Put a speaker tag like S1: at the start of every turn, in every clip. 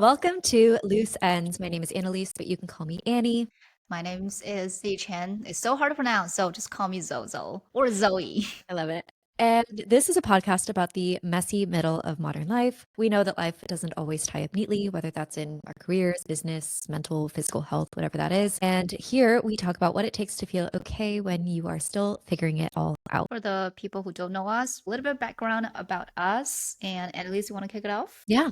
S1: Welcome to Loose Ends. My name is Annalise, but you can call me Annie.
S2: My name is Chen. It's so hard to pronounce, so just call me Zozo or Zoe.
S1: I love it. And this is a podcast about the messy middle of modern life. We know that life doesn't always tie up neatly, whether that's in our careers, business, mental, physical health, whatever that is. And here we talk about what it takes to feel okay when you are still figuring it all out.
S2: For the people who don't know us, a little bit of background about us, and at least you want to kick it off?
S1: Yeah.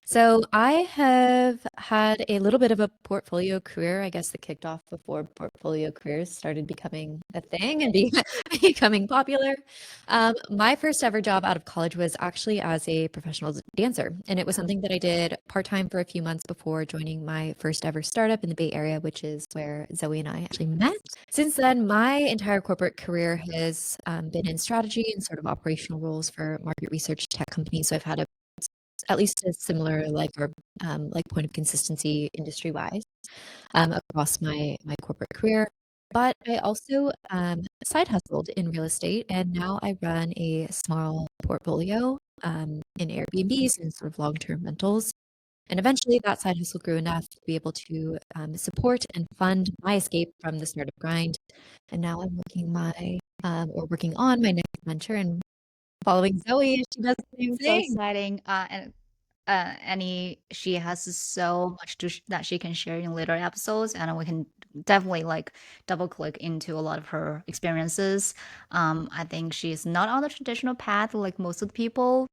S1: So I have had a little bit of a portfolio career, I guess, that kicked off before portfolio careers started becoming a thing and becoming popular. My first ever job out of college was actually as a professional dancer, and it was something that I did part-time for a few months before joining my first ever startup in the Bay Area, which is where Zoe and I actually met. Since then, my entire corporate career has been in strategy and sort of operational roles for market research tech companies. So I've had at least a similar like point of consistency industry wise across my corporate career. But I also side hustled in real estate, and now I run a small portfolio in Airbnbs and sort of long term rentals. And eventually, that side hustle grew enough to be able to support and fund my escape from the startup grind. And now I'm working on my next venture and following Zoe as she does the same
S2: So
S1: thing.
S2: exciting. And Annie, she has so much that she can share in later episodes, and we can definitely like double click into a lot of her experiences. I think she's not on the traditional path like most of the people.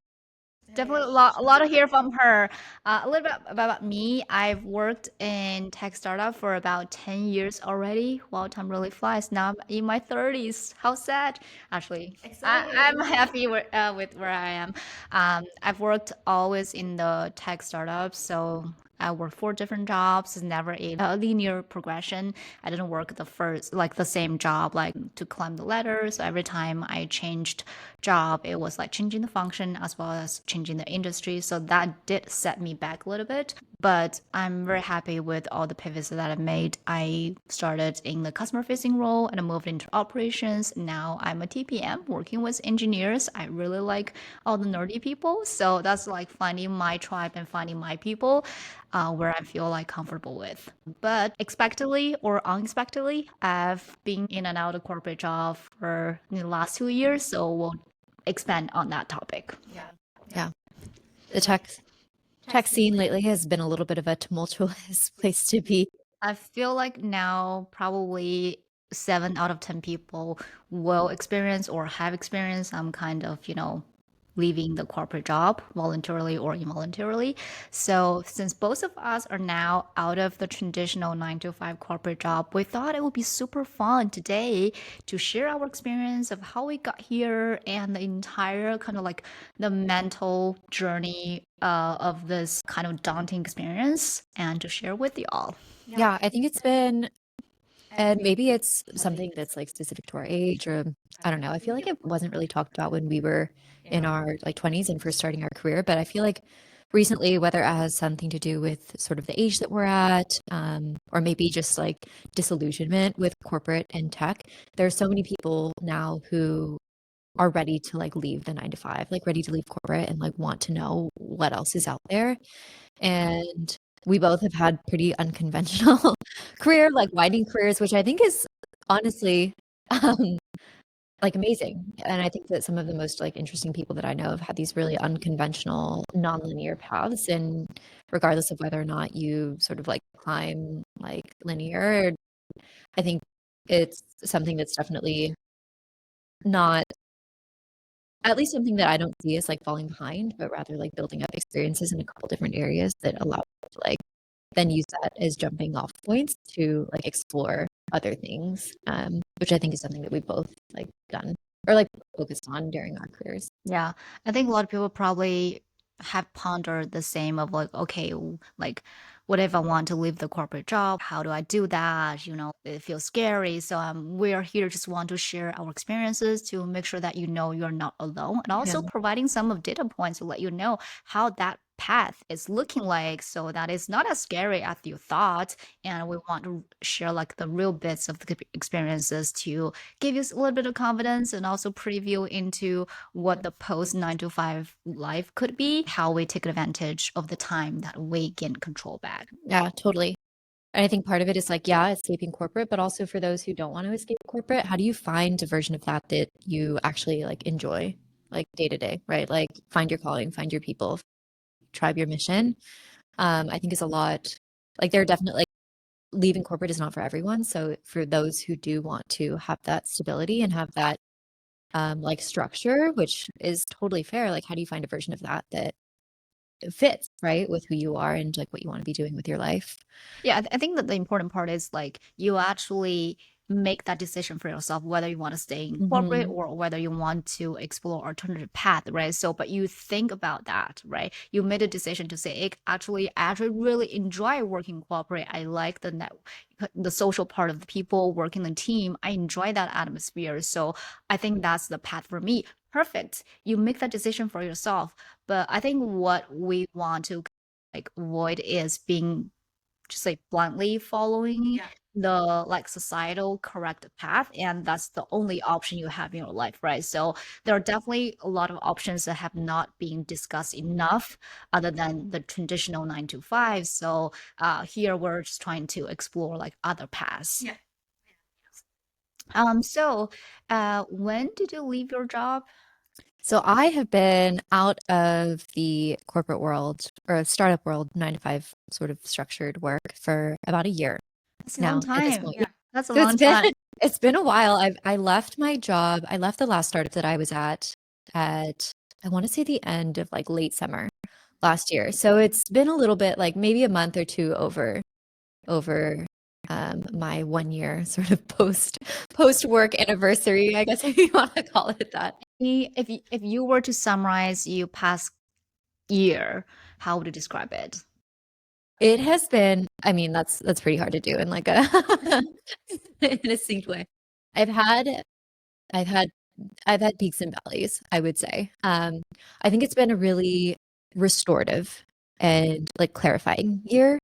S2: Definitely a lot to hear from her. A little bit about me. I've worked in tech startup for about 10 years already. Wow, time really flies. Now I'm in my 30s. How sad. Actually, I'm happy with where I am. I've worked always in the tech startups, so I worked 4 different jobs. It's never a linear progression. I didn't work like the same job, like to climb the ladder. So every time I changed job, it was like changing the function as well as changing the industry. So that did set me back a little bit. But I'm very happy with all the pivots that I made. I started in the customer facing role and I moved into operations. Now I'm a TPM working with engineers. I really like all the nerdy people. So that's like finding my tribe and finding my people where I feel like comfortable with. But expectedly or unexpectedly, I've been in and out of corporate job for the last 2 years. So we'll expand on that topic.
S1: Yeah. The tech scene lately has been a little bit of a tumultuous place to be.
S2: I feel like now probably 7 out of 10 people will experience or have experienced some kind of, leaving the corporate job voluntarily or involuntarily. So, since both of us are now out of the traditional 9 to 5 corporate job, we thought it would be super fun today to share our experience of how we got here and the entire kind of like the mental journey of this kind of daunting experience and to share with you all.
S1: Yeah, I think it's been, and maybe it's something that's like specific to our age, or I don't know. I feel like it wasn't really talked about when we were in our like 20s and first starting our career, but I feel like recently, whether it has something to do with sort of the age that we're at, or maybe just like disillusionment with corporate and tech, there are so many people now who are ready to like leave the 9 to 5, like ready to leave corporate and like want to know what else is out there. And we both have had pretty unconventional like winding careers, which I think is honestly um, like amazing. And I think that some of the most like interesting people that I know have had these really unconventional, nonlinear paths. And regardless of whether or not you sort of like climb like linear, I think it's something that's definitely not, at least something that I don't see as like falling behind, but rather like building up experiences in a couple different areas that allow you to like then use that as jumping off points to like explore other things, which I think is something that we've both like done or like focused on during our careers.
S2: Yeah, I think a lot of people probably have pondered the same of like, okay, like, what if I want to leave the corporate job? How do I do that? It feels scary. So we are here just want to share our experiences to make sure that you're not alone, and
S1: Yeah.
S2: also providing some of data points to let you know how that path is looking like, so that it's not as scary as you thought. And we want to share like the real bits of the experiences to give you a little bit of confidence and also preview into what the post 9 to 5 life could be, how we take advantage of the time that we can control back.
S1: Yeah, totally. And I think part of it is like, yeah, escaping corporate, but also for those who don't want to escape corporate, how do you find a version of that that you actually like enjoy, like day to day, right? Like find your calling, find your people, tribe your mission. I think is a lot. Like there are definitely like leaving corporate is not for everyone. So for those who do want to have that stability and have that like structure, which is totally fair, like how do you find a version of that that fits, right, with who you are and like what you want to be doing with your life?
S2: Yeah, I think that the important part is like you actually make that decision for yourself whether you want to stay in corporate
S1: Hmm.
S2: or whether you want to explore alternative path, right? So, but you think about that, right? You made a decision to say, I actually really enjoy working corporate. I like the social part of the people working the team. I enjoy that atmosphere. So, I think that's the path for me. Perfect. You make that decision for yourself. But I think what we want to like avoid is being just like bluntly following the like societal correct path, and that's the only option you have in your life, right? So there are definitely a lot of options that have not been discussed enough other than the traditional 9 to 5. So here we're just trying to explore like other paths. So when did you leave your job?
S1: So I have been out of the corporate world or startup world, 9 to 5 sort of structured work for about a year
S2: That's a long
S1: now at this
S2: time.
S1: point. Yeah.
S2: That's a
S1: So
S2: long time.
S1: it's been a while. I left my job. I left the last startup that I was at I want to say the end of like late summer last year. So it's been a little bit like maybe a month or two over my 1 year sort of post work anniversary, I guess if you want to call it that.
S2: If you were to summarize your past year, how would you describe it?
S1: It has been, I mean, that's pretty hard to do in like a in a synced way. I've had I've had I've had peaks and valleys, I would say. I think it's been a really restorative and like clarifying year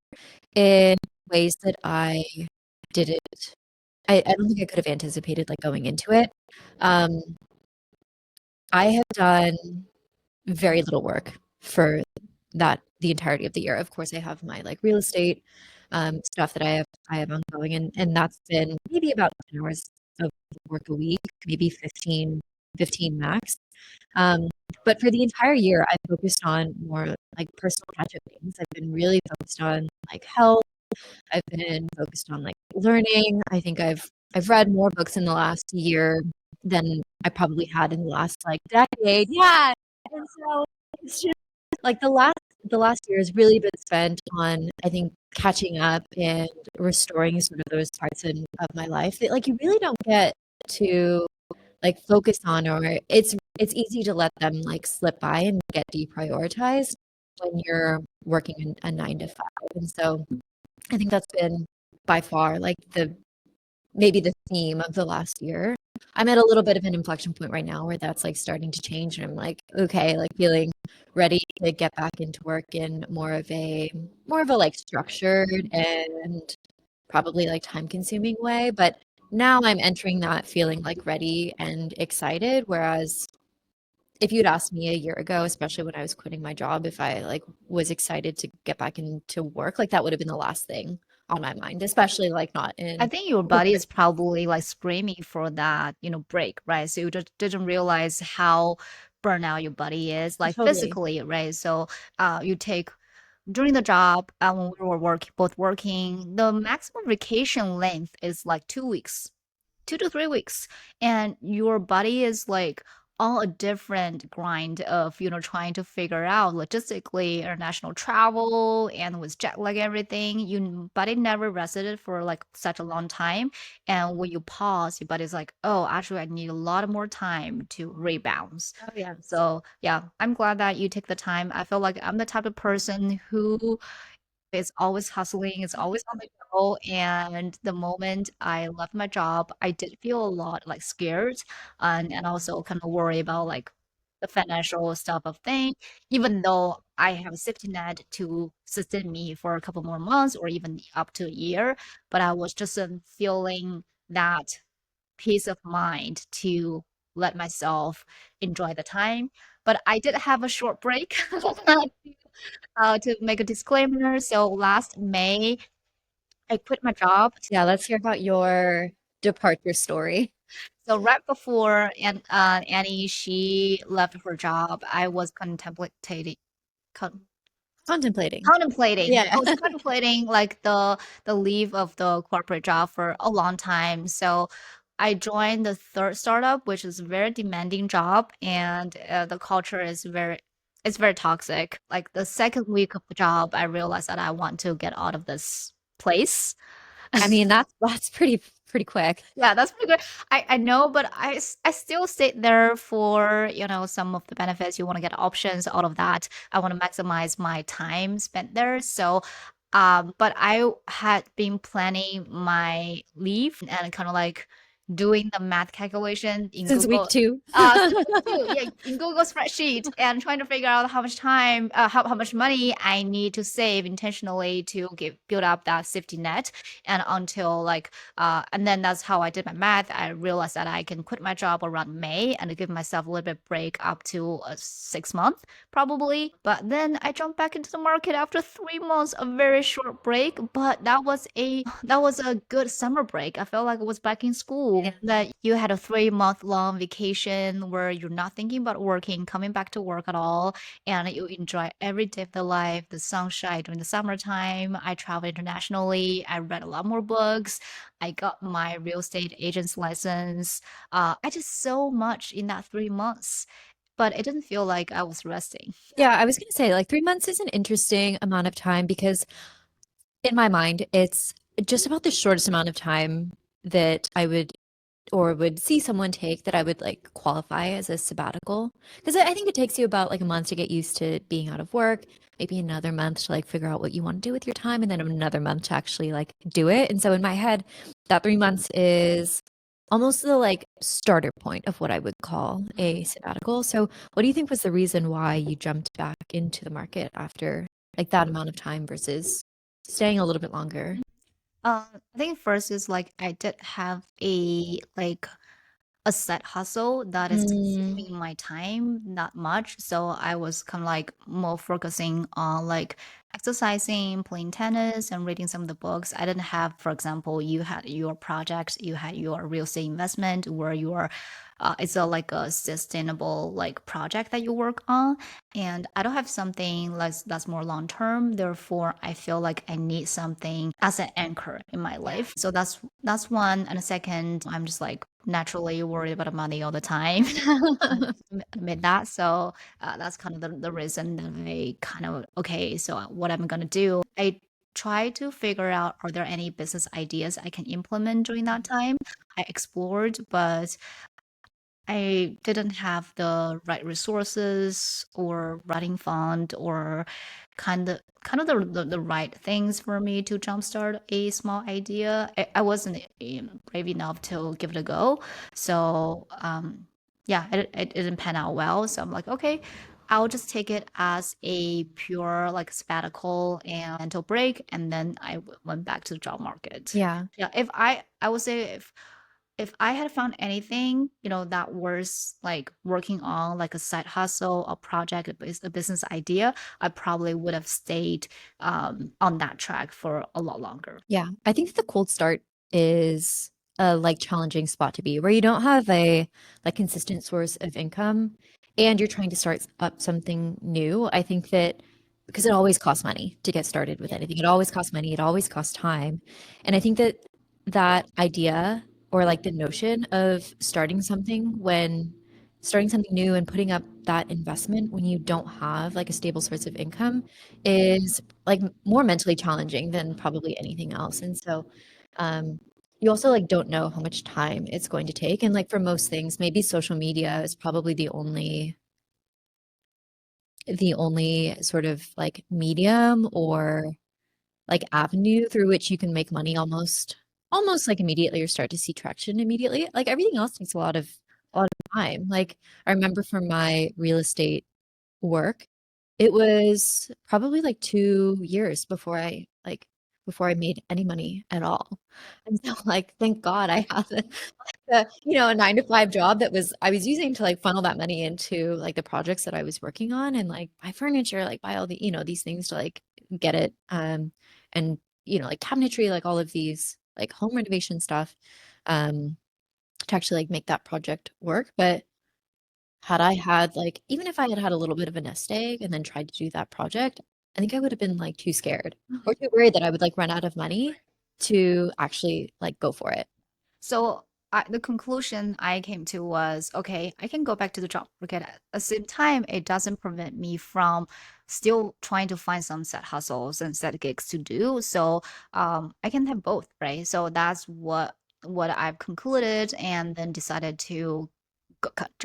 S1: in ways that didn't I don't think I could have anticipated like going into it. Um, I have done very little work for the entirety of the year. Of course, I have my like real estate stuff that I have ongoing, and that's been maybe about 10 hours of work a week, maybe 15 max. Um, but for the entire year, I've focused on more like personal catch-up things. I've been really focused on like health. I've been focused on like learning. I think I've read more books in the last year than I probably had in the last like decade. Yeah. And so it's just like the last year has really been spent on, I think, catching up and restoring sort of those parts of my life that like you really don't get to like focus on, or it's easy to let them like slip by and get deprioritized when you're working a 9 to 5. And so I think that's been by far like maybe the theme of the last year. I'm at a little bit of an inflection point right now where that's like starting to change, and I'm like, okay, like feeling ready to get back into work in more of a like structured and probably like time consuming way. But now I'm entering that feeling like ready and excited. Whereas if you'd asked me a year ago, especially when I was quitting my job, if I like was excited to get back into work, like that would have been the last thing on my mind, especially like not
S2: I
S1: in
S2: think your body
S1: corporate.
S2: is probably like screaming for that, break, right? So you just didn't realize how burnout your body is, like
S1: Totally.
S2: physically, right? So you take during the job, when we were both working, the maximum vacation length is like 2 weeks. 2 to 3 weeks, and your body is like on a different grind of trying to figure out logistically international travel and with jet lag everything. Your body never rested for like such a long time, and when you pause your body's like, oh, actually I need a lot more time to rebound.
S1: Oh yeah.
S2: So yeah, I'm glad that you take the time. I feel like I'm the type of person who is always hustling, is always on the go. And the moment I left my job, I did feel a lot like scared and also kind of worry about like the financial stuff of thing, even though I have a safety net to sustain me for a couple more months or even up to a year. But I was just feeling that peace of mind to let myself enjoy the time. But I did have a short break to make a disclaimer. So last May, I quit my job.
S1: Yeah, let's hear about your departure story.
S2: So right before Annie she left her job, I was con-
S1: Contemplating.
S2: contemplating. I
S1: Yeah.
S2: was contemplating like the leave of the corporate job for a long time. So I joined the third startup, which is a very demanding job, and the culture is very toxic. Like the second week of the job, I realized that I want to get out of this place.
S1: I mean, that's pretty quick.
S2: Yeah, that's pretty good. I know, but I still stayed there for, some of the benefits. You want to get options out of that. I want to maximize my time spent there. So, but I had been planning my leave and kind of like doing the math calculation in
S1: Since week
S2: Google.
S1: 2.
S2: Since week two, yeah, in Google spreadsheet and trying to figure out how much time, how much money I need to save intentionally to build up that safety net, and until like and then that's how I did my math. I realized that I can quit my job around May and give myself a little bit break up to 6 months probably. But then I jumped back into the market after 3 months, a very short break. But that was a good summer break. I felt like I was back in school. Yeah. That you had a 3 month long vacation where you're not thinking about working, coming back to work at all, and you enjoy every day of the life, the sunshine during the summertime. I traveled internationally. I read a lot more books. I got my real estate agent's license. I did so much in that 3 months, but it didn't feel like I was resting.
S1: Yeah, I was gonna say like 3 months is an interesting amount of time because in my mind, it's just about the shortest amount of time that I would see someone take that I would like qualify as a sabbatical. Because I think it takes you about like a month to get used to being out of work, maybe another month to like figure out what you want to do with your time, and then another month to actually like do it. And so in my head, that 3 months is almost the like starter point of what I would call a sabbatical. So what do you think was the reason why you jumped back into the market after like that amount of time versus staying a little bit longer?
S2: I think first is like I did have a side hustle that is
S1: Mm,
S2: consuming my time not much. So I was kind of like more focusing on like exercising, playing tennis, and reading some of the books. I didn't have, for example, you had your projects, you had your real estate investment where it's a like a sustainable like project that you work on, and I don't have something that's more long term. Therefore, I feel like I need something as an anchor in my life. So that's one. And a second, I'm just like naturally worried about money all the time. Admit that. So that's kind of the reason that I kind of, okay, so what I'm going to do, I try to figure out are there any business ideas I can implement during that time. I explored, but I didn't have the right resources or writing fund or kind of the right things for me to jumpstart a small idea. I wasn't brave enough to give it a go. So yeah, it didn't pan out well. So I'm like, okay, I'll just take it as a pure like sabbatical and mental break, and then I went back to the job market.
S1: yeah.
S2: Yeah, if I would say if I had found anything, that was like working on like a side hustle, a project, a business idea, I probably would have stayed on that track for a lot longer.
S1: Yeah, I think the cold start is a like challenging spot to be where you don't have a like consistent source of income and you're trying to start up something new. I think that because it always costs money to get started with
S2: Yeah.
S1: anything. It always costs money, it always costs time. And I think that that idea or like the notion of starting something new and putting up that investment when you don't have like a stable source of income is like more mentally challenging than probably anything else. And so um you also like don't know how much time it's going to take. And like for most things, maybe social media is probably the only sort of like medium or like avenue through which you can make money almost like immediately or start to see traction immediately. Like everything else takes a lot of time. Like I remember from my real estate work, It was probably like 2 years before I made any money at all. And so, like, thank God I had a 9 to 5 job that I was using to, like, funnel that money into, like, the projects that I was working on and, like, buy furniture, like, buy all these things to, like, get it, and, like, cabinetry, like, all of these, like, home renovation stuff, um, to actually, like, make that project work. But had I had, like even if I had had a little bit of a nest egg and then tried to do that project, I think I would have been, like, too scared or too worried that I would, like, run out of money to actually, like, go for it.
S2: So the conclusion I came to was, okay, I can go back to the job market. At the same time, it doesn't prevent me from still trying to find some side hustles and side gigs to do. So I can have both, right? So that's what I've concluded, and then decided to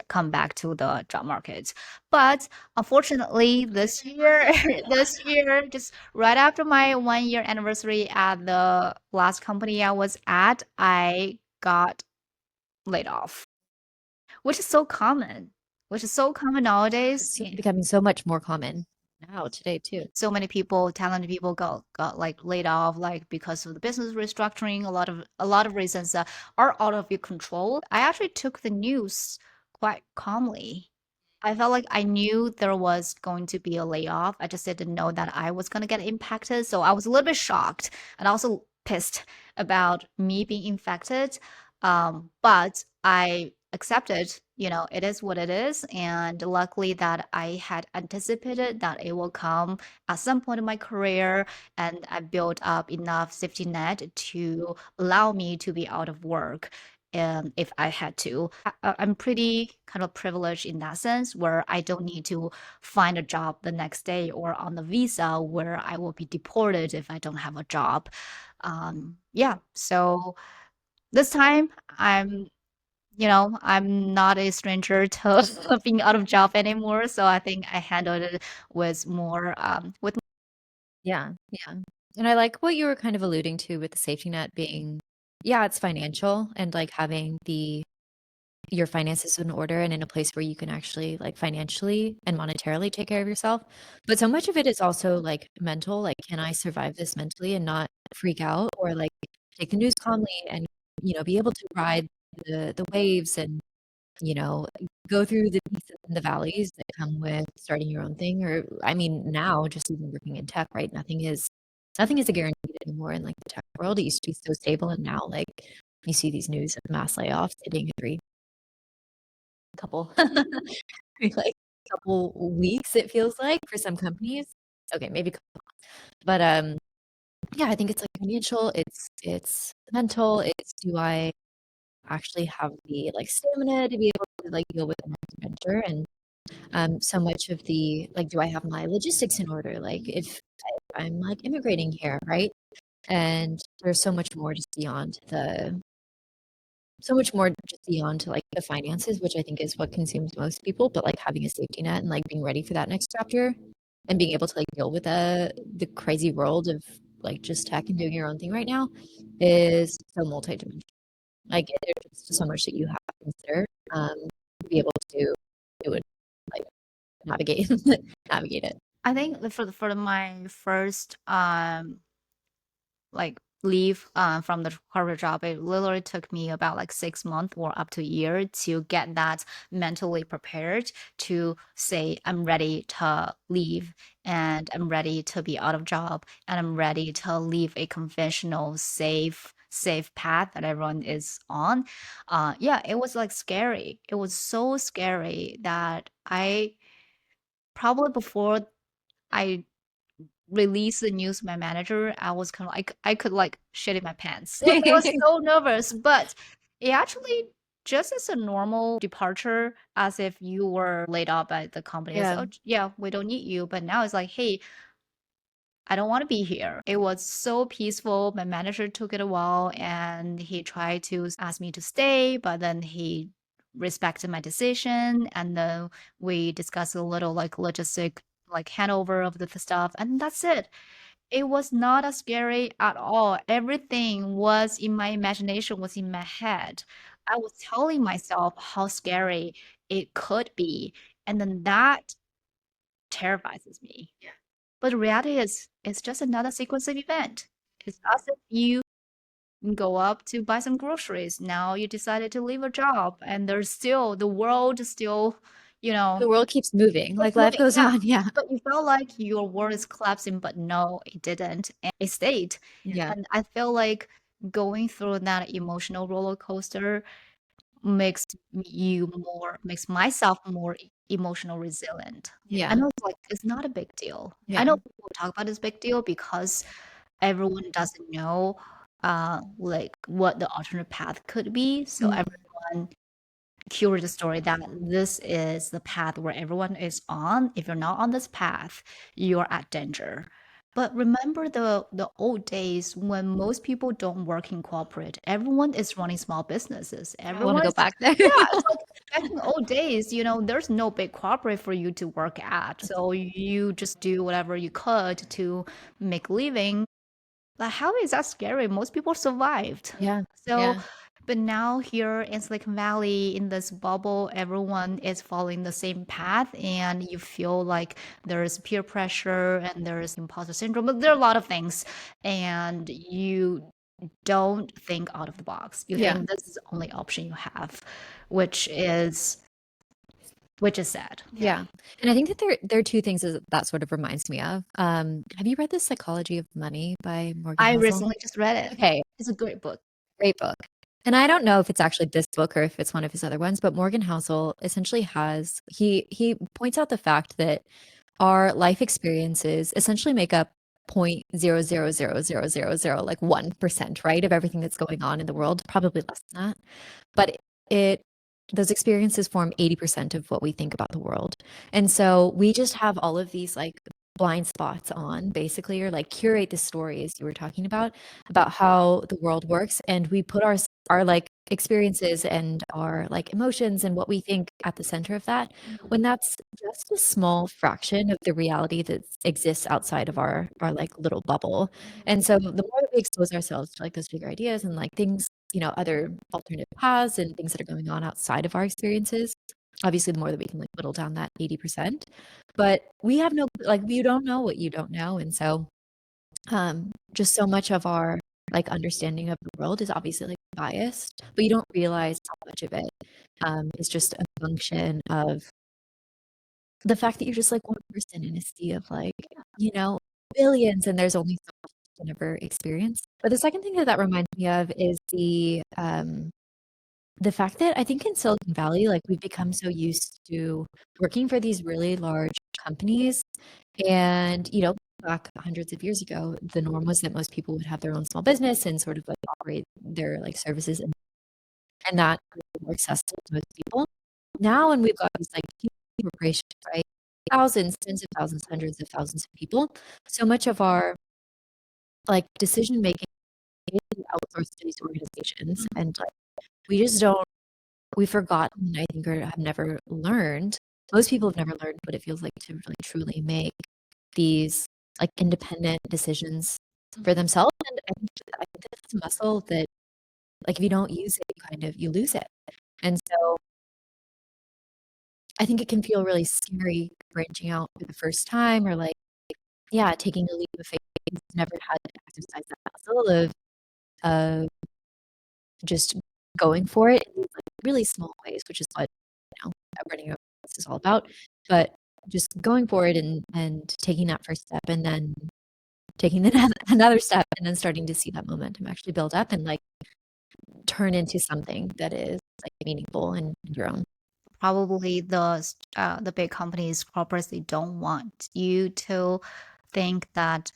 S2: come back to the job market. But unfortunately, this year, this year, just right after my 1 year anniversary at the last company I was at, I got laid off, which is so common, which is so common nowadays.
S1: It's becoming so much more common now today too.
S2: So many people, talented people got like laid off, like because of the business restructuring, a lot of reasons that are out of your control. I actually took the news quite calmly. I felt like I knew there was going to be a layoff. I just didn't know that I was going to get impacted. So I was a little bit shocked and also pissed about me being infected. But I accepted, it is what it is. And luckily that I had anticipated that it will come at some point in my career. And I built up enough safety net to allow me to be out of work if I had to. I'm pretty kind of privileged in that sense, where I don't need to find a job the next day or on the visa where I will be deported if I don't have a job. Yeah, so this time I'm not a stranger to being out of job anymore. So I think I handled it with more with
S1: Yeah, yeah. And I like what you were kind of alluding to with the safety net being, yeah, it's financial and, like, having your finances in order and in a place where you can actually, like, financially and monetarily take care of yourself. But so much of it is also, like, mental, like, can I survive this mentally and not freak out or, like, take the news calmly and, be able to ride the waves and, you know, go through the peaks and the valleys that come with starting your own thing. Or I mean, now just even working in tech, right? Nothing is a guarantee anymore in, like, the tech world. It used to be so stable, and now, like, you see these news of mass layoffs hitting every couple like, couple weeks, it feels like, for some companies. Okay, maybe but, yeah, I think it's, like, financial, it's mental, it's do I actually have the, like, stamina to be able to, like, deal with the next adventure, and, so much of the like, do I have my logistics in order? Like, if I'm, like, immigrating here, right? And there's so much more just beyond, like, the finances, which I think is what consumes most people, but, like, having a safety net and, like, being ready for that next chapter and being able to, like, deal with the crazy world of, like, just tech and doing your own thing right now is so multidimensional. Like, there's just so much that you have to consider, to be able to do it, like, navigate navigate it.
S2: I think for my first like leave from the corporate job, it literally took me about like 6 months or up to a year to get that mentally prepared to say I'm ready to leave, and I'm ready to be out of job, and I'm ready to leave a conventional safe path that everyone is on. Yeah, it was like scary. It was so scary that I probably before I release the news to my manager, I was kind of like I could like shit in my pants. I was so nervous, but it actually just as a normal departure, as if you were laid off by the company. It's,
S1: Yeah.
S2: oh yeah, we don't need you. But now it's like, hey, I don't want to be here. It was so peaceful. My manager took it a while and he tried to ask me to stay, but then he respected my decision. And then we discussed a little like logistic, like handover of the stuff. And that's it. It was not as scary at all. Everything was in my imagination, was in my head. I was telling myself how scary it could be. And then that terrifies me. But the reality is, it's just another sequence of event. It's as if you go up to buy some groceries. Now you decided to leave a job, and there's still the world is still, you
S1: The
S2: know,
S1: world keeps moving,
S2: keeps
S1: like life
S2: moving.
S1: goes
S2: Yeah.
S1: on. Yeah.
S2: But you felt like your world is collapsing, but no, it didn't. And it stayed.
S1: Yeah.
S2: And I feel like going through that emotional roller coaster makes myself more emotional resilient. I
S1: Yeah.
S2: know it's like it's not a big deal. I
S1: Yeah.
S2: know people talk about this big deal because everyone doesn't know like what the alternate path could be. So
S1: Mm.
S2: everyone curate the story that this is the path where everyone is on. If you're not on this path, you're at danger. But remember the old days when most people don't work in corporate. Everyone is running small businesses.
S1: I want to
S2: Everyone
S1: go
S2: is
S1: back there.
S2: yeah, it's like back in the old days, there's no big corporate for you to work at. So you just do whatever you could to make a living. Like, how is that scary? Most people survived.
S1: Yeah.
S2: So,
S1: Yeah.
S2: but now here in Silicon Valley, in this bubble, everyone is following the same path, and you feel like there's peer pressure and there's imposter syndrome. But there are a lot of things, and you don't think out of the box. You
S1: Yeah.
S2: think this is the only option you have, which is which is sad.
S1: Yeah. And I think that there are two things that sort of reminds me of. Have you read The Psychology of Money by Morgan
S2: I
S1: Housel?
S2: recently just read it.
S1: Okay,
S2: It's a great book.
S1: great book. And I don't know if it's actually this book or if it's one of his other ones, but Morgan Housel essentially he points out the fact that our life experiences essentially make up 0.00000, like 1%, right, of everything that's going on in the world, probably less than that. But it those experiences form 80% of what we think about the world. And so we just have all of these like blind spots on basically, or like curate the stories you were talking about how the world works. And we put our like experiences and our like emotions and what we think at the center of that, when that's just a small fraction of the reality that exists outside of our like little bubble. And so the more that we expose ourselves to like those bigger ideas and like things, other alternative paths and things that are going on outside of our experiences, obviously the more that we can like whittle down that 80%. But we have no, like, you don't know what you don't know. And so just so much of our like understanding of the world is obviously like biased, but you don't realize how much of it is just a function of the fact that you're just like one person in a sea of like, you know, billions, and there's only so much you can ever experience. But the second thing that reminds me of is the fact that I think in Silicon Valley, like we've become so used to working for these really large companies. And, back hundreds of years ago, the norm was that most people would have their own small business and sort of like operate their like services, and that was more accessible to most people. Now, when we've got these like huge corporations, right? Thousands, tens of thousands, hundreds of thousands of people, so much of our like decision making is outsourced to these organizations. And like we just don't we've forgotten, I think, or have never learned. Most people have never learned what it feels like to really truly make these like independent decisions for themselves. And I think that's a muscle that, like, if you don't use it, you lose it. And so I think it can feel really scary branching out for the first time, or like, yeah, taking a leap of faith. Never had to exercise that muscle of just going for it in these like really small ways, which is what running a business is all about. But just going for it and taking that first step, and then taking another step, and then starting to see that momentum actually build up and like turn into something that is like meaningful and your own.
S2: Probably the big companies, corporates, they don't want you to think that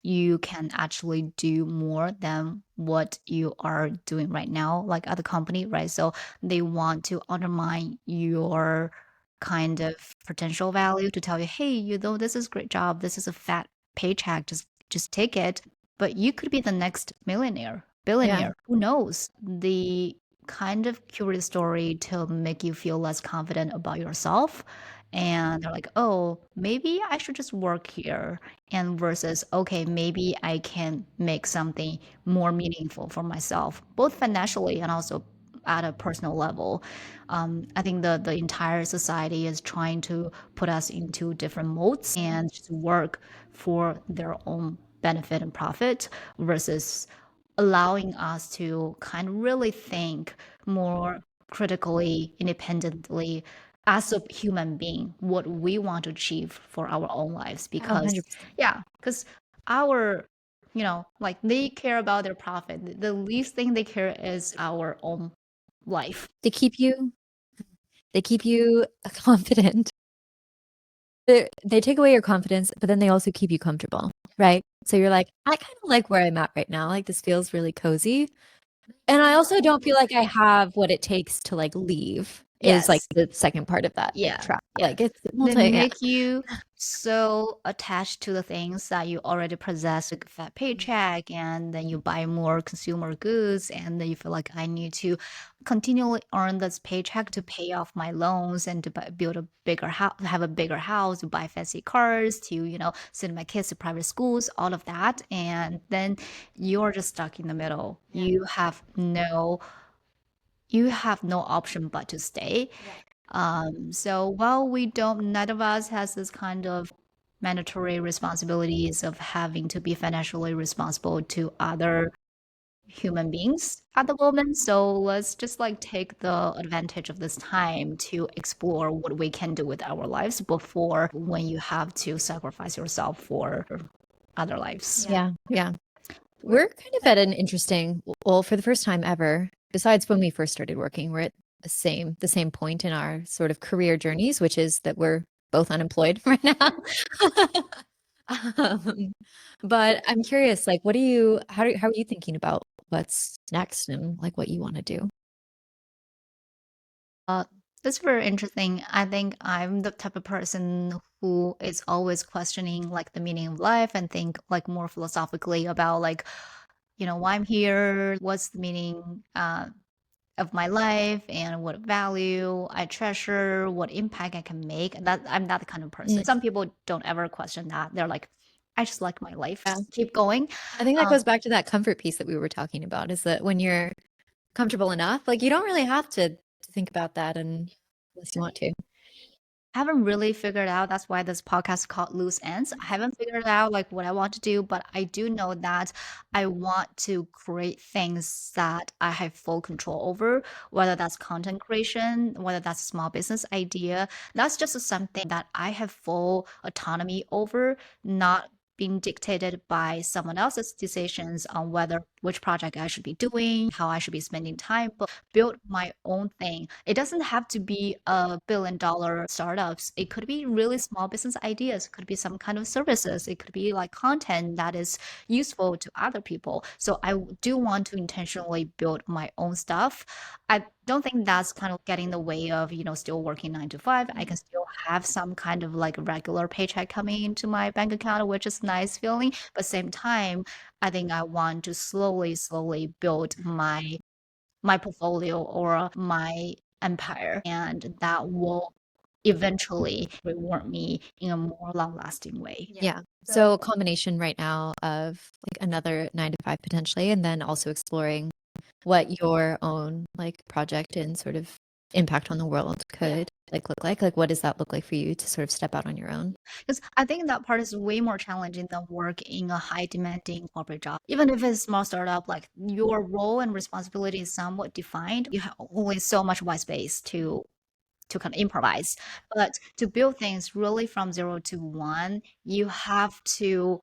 S2: you can actually do more than what you are doing right now, like at the company, right? So they want to undermine your kind of potential value to tell you, hey, this is a great job, this is a fat paycheck, just take it. But you could be the next millionaire,
S1: Yeah.
S2: billionaire, who knows? The kind of curious story to make you feel less confident about yourself. And they're like, oh, maybe I should just work here. And versus, okay, maybe I can make something more meaningful for myself, both financially and also at a personal level. I think the entire society is trying to put us into different modes and just work for their own benefit and profit versus allowing us to kind of really think more critically, independently as a human being, what we want to achieve for our own lives.
S1: Oh,
S2: Because,
S1: 100%.
S2: yeah, because our, like they care about their profit. The least thing they care is our own life.
S1: They keep you confident. They take away your confidence, but then they also keep you comfortable, right? So you're like, I kind of like where I'm at right now. Like this feels really cozy. And I also don't feel like I have what it takes to like leave is like
S2: Yes.
S1: the second part of that
S2: Yeah.
S1: track.
S2: Yeah.
S1: Like it's
S2: They
S1: yeah.
S2: make you so attached to the things that you already possess, like a fat paycheck, and then you buy more consumer goods, and then you feel like I need to continually earn this paycheck to pay off my loans and to build a bigger house, have a bigger house, to buy fancy cars, to send my kids to private schools, all of that, and then you're just stuck in the middle. You have no option but to stay. So while we don't, none of us has this kind of mandatory responsibilities of having to be financially responsible to other human beings at the moment. So let's just like take the advantage of this time to explore what we can do with our lives before when you have to sacrifice yourself for other lives.
S1: Yeah. Yeah. We're kind of at an interesting, well, for the first time ever, besides when we first started working, we're at the same point in our sort of career journeys, which is that we're both unemployed right now. Um, but I'm curious, like, how are you thinking about what's next and like what you want to do?
S2: Uh, that's very interesting. I think I'm the type of person who is always questioning like the meaning of life and think like more philosophically about like, why I'm here, what's the meaning of my life, and what value I treasure, what impact I can make. And that I'm that kind of person.
S1: Mm,
S2: Some people don't ever question that. They're like, I just like my life.
S1: yeah.
S2: Just keep going.
S1: I think that
S2: Um,
S1: goes back to that comfort piece that we were talking about, is that when you're comfortable enough, like you don't really have to think about that and unless you want to.
S2: haven't really figured out. That's why this podcast is called Loose Ends. I haven't figured out like what I want to do, but I do know that I want to create things that I have full control over, whether that's content creation, whether that's a small business idea. That's just something that I have full autonomy over, not being dictated by someone else's decisions on whether which project I should be doing, how I should be spending time, but build my own thing. It doesn't have to be a $1 billion startups. It could be really small business ideas. It could be some kind of services. It could be like content that is useful to other people. So I do want to intentionally build my own stuff. I don't think that's kind of getting in the way of, still working 9 to 5. I can still have some kind of like regular paycheck coming into my bank account, which is nice feeling. But same time, I think I want to slowly build my portfolio or my empire, and that will eventually reward me in a more long-lasting way.
S1: Yeah. So a combination right now of like another 9 to 5 potentially, and then also exploring what your own like project and sort of impact on the world could like look like. Like what does that look like for you to sort of step out on your own?
S2: Because I think that part is way more challenging than work in a high demanding corporate job. Even if it's a small startup, like your role and responsibility is somewhat defined. You have only so much white space to kind of improvise. But to build things really from 0 to 1, you have to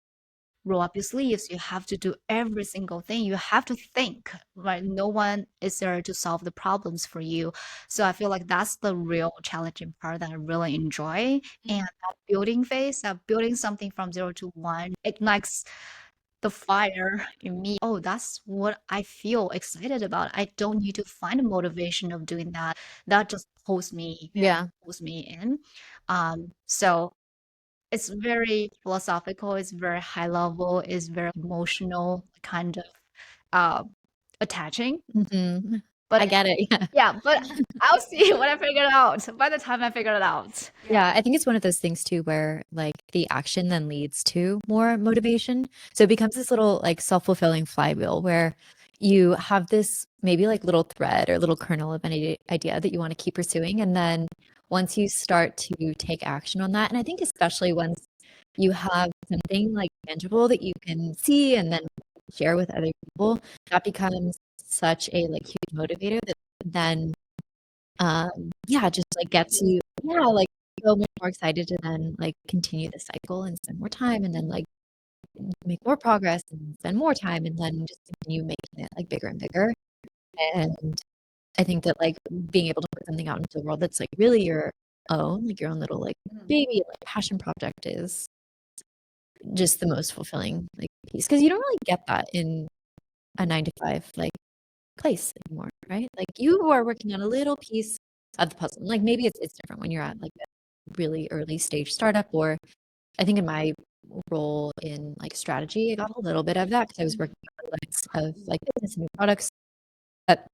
S2: roll up your sleeves. You have to do every single thing. You have to think, right? No one is there to solve the problems for you. So I feel like that's the real challenging part that I really enjoy. And that building phase, that building something from 0 to 1 ignites the fire in me. Oh, that's what I feel excited about. I don't need to find a motivation of doing that. That just
S1: Yeah.
S2: pulls me in. So it's very philosophical, it's very high level, it's very emotional, kind of uh, attaching.
S1: Hmm.
S2: But
S1: I get it. Yeah.
S2: yeah, but I'll see what I figure it out by the time I figure it out.
S1: Yeah, I think it's one of those things too where like the action then leads to more motivation. So it becomes this little like self-fulfilling flywheel where you have this maybe like little thread or little kernel of an idea that you want to keep pursuing. And then once you start to take action on that, and I think especially once you have something like tangible that you can see and then share with other people, that becomes such a like huge motivator that then yeah, just like gets you, yeah, like so much more excited to then like continue the cycle and spend more time and then like make more progress and spend more time and then just continue making it like bigger and bigger. And I think that like being able to put something out into the world that's like really your own, like your own little like baby like passion project is just the most fulfilling like piece because you don't really get that in a 9 to 5 like place anymore, right? Like you are working on a little piece of the puzzle. Like maybe it's different when you're at like a really early stage startup, or I think in my role in like strategy, I got a little bit of that because I was working on the likes of like business and new products. But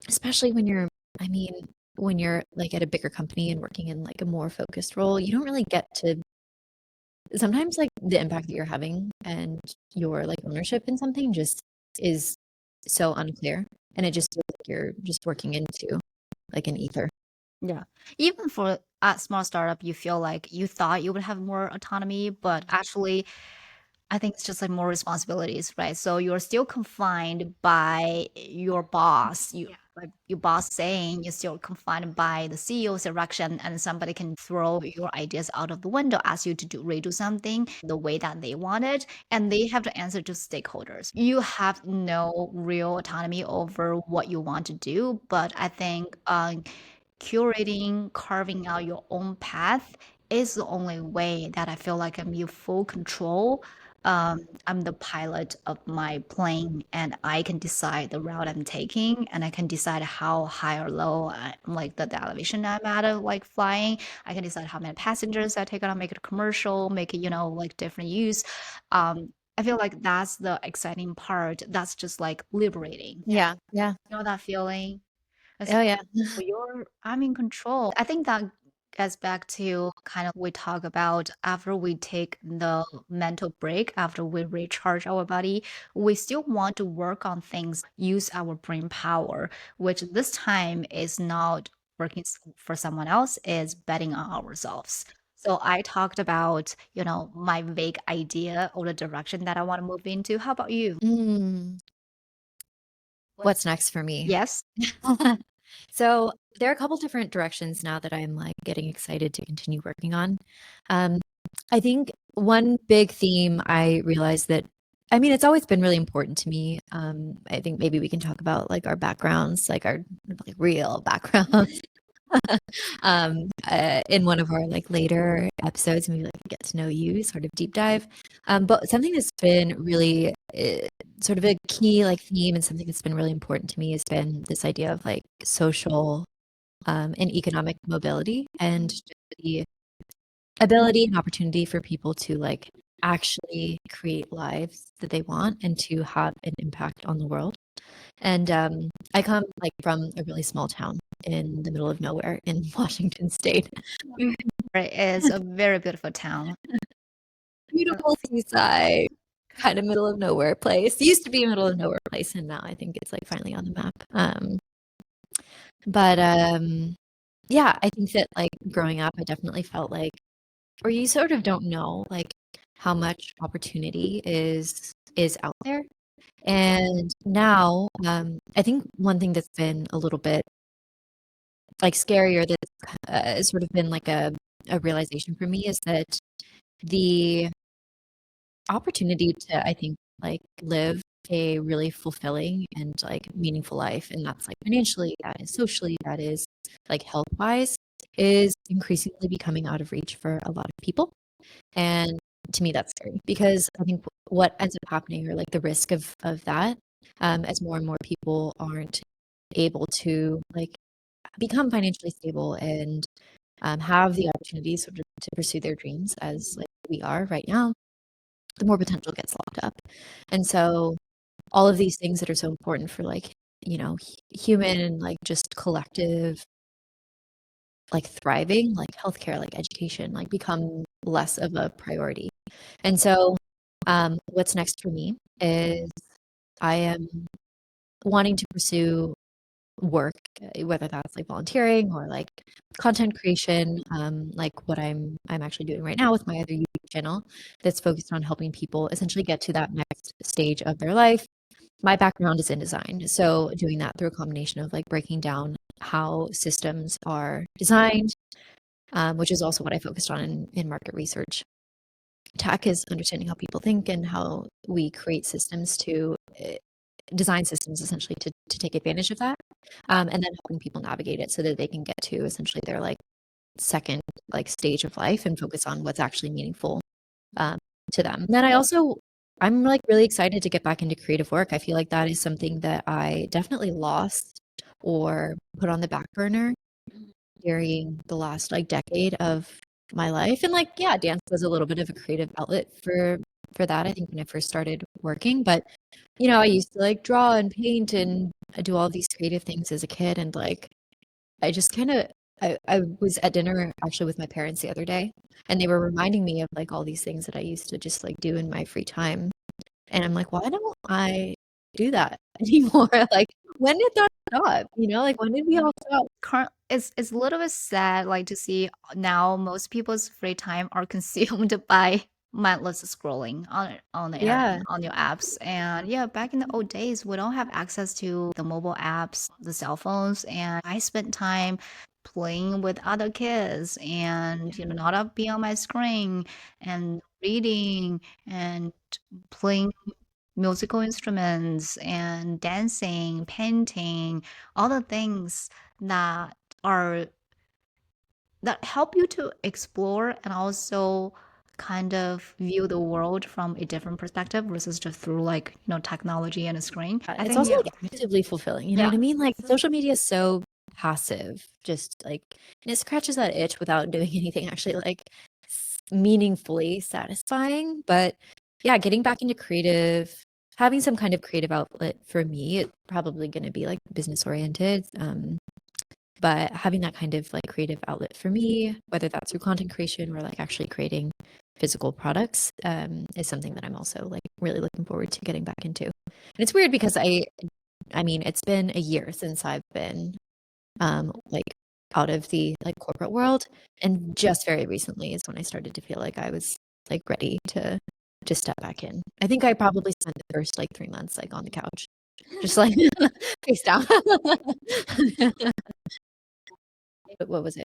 S1: especially when you're, I mean, when you're like at a bigger company and working in like a more focused role, you don't really get to sometimes like the impact that you're having and your like ownership in something just is so unclear. And it just feels like you're just working into like an ether.
S2: Yeah. Even for a small startup, you feel like you thought you would have more autonomy, but actually, I think it's just like more responsibilities, right? So you're still confined by your boss. You like your boss saying you're still confined by the CEO's direction, and somebody can throw your ideas out of the window, ask you to redo something the way that they want it, and they have to answer to stakeholders. You have no real autonomy over what you want to do, but I think curating, carving out your own path is the only way that I feel like I'm in full control. I'm the pilot of my plane, and I can decide the route I'm taking, and I can decide how high or low, like the elevation I'm at of like flying. I can decide how many passengers I take on, make it a commercial, make it, like different use. I feel like that's the exciting part. That's just like liberating.
S1: Yeah. Yeah.
S2: You know that feeling? It's
S1: Oh, yeah.
S2: I'm in control. I think that gets back to kind of we talk about after we take the mental break, after we recharge our body, we still want to work on things, use our brain power, which this time is not working for someone else, is betting on ourselves. So I talked about, my vague idea or the direction that I want to move into. How about you?
S1: Mm, what's next for me?
S2: Yes.
S1: So there are a couple different directions now that I'm like getting excited to continue working on. Um, I think one big theme I realized that, I mean, it's always been really important to me. I think maybe we can talk about like our backgrounds, like our like real backgrounds. In one of our like later episodes, maybe like get to know you, sort of deep dive. But something that's been really sort of a key like theme and something that's been really important to me has been this idea of like social and economic mobility and the ability and opportunity for people to like actually create lives that they want and to have an impact on the world. And I come like from a really small town in the middle of nowhere in Washington State.
S2: It is a very beautiful town.
S1: Beautiful seaside, kind of middle of nowhere place. Used to be a middle of nowhere place, and now I think it's like finally on the map. But yeah, I think that like growing up, I definitely felt like, or you sort of don't know like how much opportunity is out there. And now, I think one thing that's been a little bit like scarier that's sort of been like a realization for me is that the opportunity to, I think, like live a really fulfilling and like meaningful life, and that's like financially, that is socially, that is like health wise, is increasingly becoming out of reach for a lot of people. And to me, that's scary because I think what ends up happening or like the risk of that, as more and more people aren't able to like become financially stable and have the opportunities sort of to pursue their dreams as like we are right now, the more potential gets locked up. And so all of these things that are so important for like, human and like just collective like thriving, like healthcare, like education, like become less of a priority. And so what's next for me is I am wanting to pursue work, whether that's like volunteering or like content creation, like what I'm actually doing right now with my other YouTube channel that's focused on helping people essentially get to that next stage of their life. My background is in design, so doing that through a combination of like breaking down how systems are designed, which is also what I focused on in market research. Tech is understanding how people think and how we create systems to design systems essentially to take advantage of that, and then helping people navigate it so that they can get to essentially their like second like stage of life and focus on what's actually meaningful um, to them. Then I'm like really excited to get back into creative work. I feel like that is something that I definitely lost or put on the back burner during the last like decade of my life. And like, yeah, dance was a little bit of a creative outlet for that, I think, when I first started working. But I used to like draw and paint and do all these creative things as a kid. And like I just kind of I was at dinner actually with my parents the other day, and they were reminding me of like all these things that I used to just like do in my free time. And I'm like, why don't I do that anymore? Like, when did that stop? Like when did we all stop?
S2: It's a little bit sad, like, to see now most people's free time are consumed by mindless scrolling on the internet,
S1: Yeah.
S2: on your apps. And yeah, back in the old days, we don't have access to the mobile apps, the cell phones, and I spent time playing with other kids and not up be on my screen and reading and playing musical instruments and dancing, painting, all the things that are that help you to explore and also kind of view the world from a different perspective versus just through like technology and a screen. I
S1: It's
S2: think
S1: also
S2: yeah,
S1: like actively fulfilling, you know
S2: yeah.
S1: what I mean? Like social media is so passive, just like, and it scratches that itch without doing anything actually like meaningfully satisfying. But yeah, getting back into having some kind of creative outlet for me, it's probably going to be like business oriented. But having that kind of like creative outlet for me, whether that's through content creation or like actually creating physical products, is something that I'm also like really looking forward to getting back into. And it's weird because I mean, it's been a year since I've been like out of the like corporate world, and just very recently is when I started to feel like I was like ready to step back in. I think I probably spent the first like 3 months like on the couch, just like face down. What was it?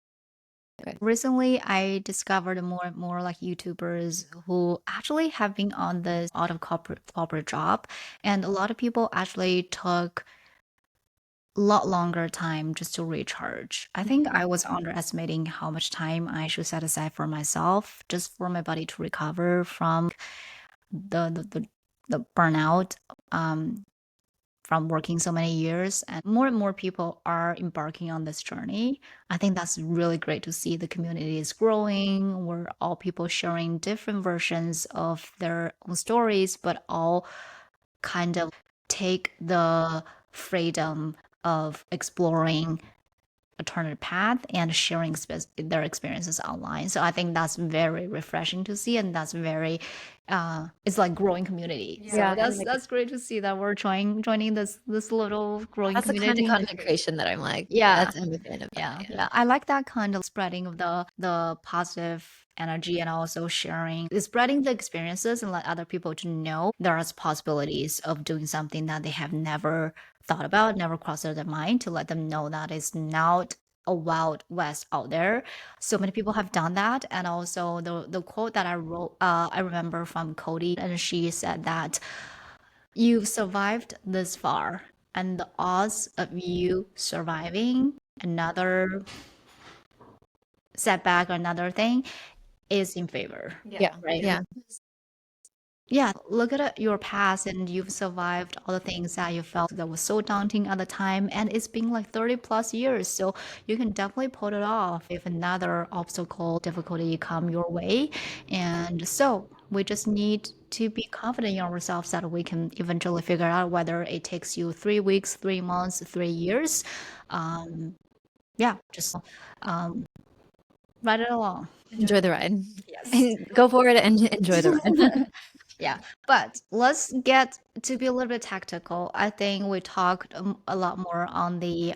S1: Okay.
S2: Recently, I discovered more and more like YouTubers who actually have been on this out of corporate job, and a lot of people actually took a lot longer time just to recharge. I think I was underestimating how much time I should set aside for myself, just for my body to recover from the the the, the burnout. From working so many years, and more people are embarking on this journey. I think that's really great to see the community is growing. We're all people sharing different versions of their own stories, but all kind of take the freedom of exploring alternative path and sharing their experiences online. So I think that's very refreshing to see, and that's very it's like growing community. So
S1: Yeah, and
S2: that's great to see that we're joining this little growing
S1: that's the kind of
S2: community.
S1: content creation that I'm like,
S2: Yeah,
S1: I'm a fan of that.
S2: yeah, yeah. I like that kind of spreading of the positive energy and also sharing, spreading the experiences and let other people to know there are possibilities of doing something that they have never thought about, never crossed their mind, to let them know that it's not a wild west out there. So many people have done that. And also the quote that I wrote, I remember from Cody, and she said that you've survived this far, and the odds of you surviving another setback or another thing is in favor,
S1: Yeah,
S2: right?
S1: yeah.
S2: Yeah, look at your past, and you've survived all the things that you felt that was so daunting at the time, and it's been like 30 plus years, so you can definitely pull it off if another obstacle, difficulty come your way. And so we just need to be confident in ourselves that we can eventually figure out, whether it takes you 3 weeks, 3 months, 3 years. Um, yeah, just um, ride it along.
S1: Enjoy the ride.
S2: Yes.
S1: And go for it and enjoy the ride.
S2: Yeah, but let's get to be a little bit tactical. I think we talked a lot more on the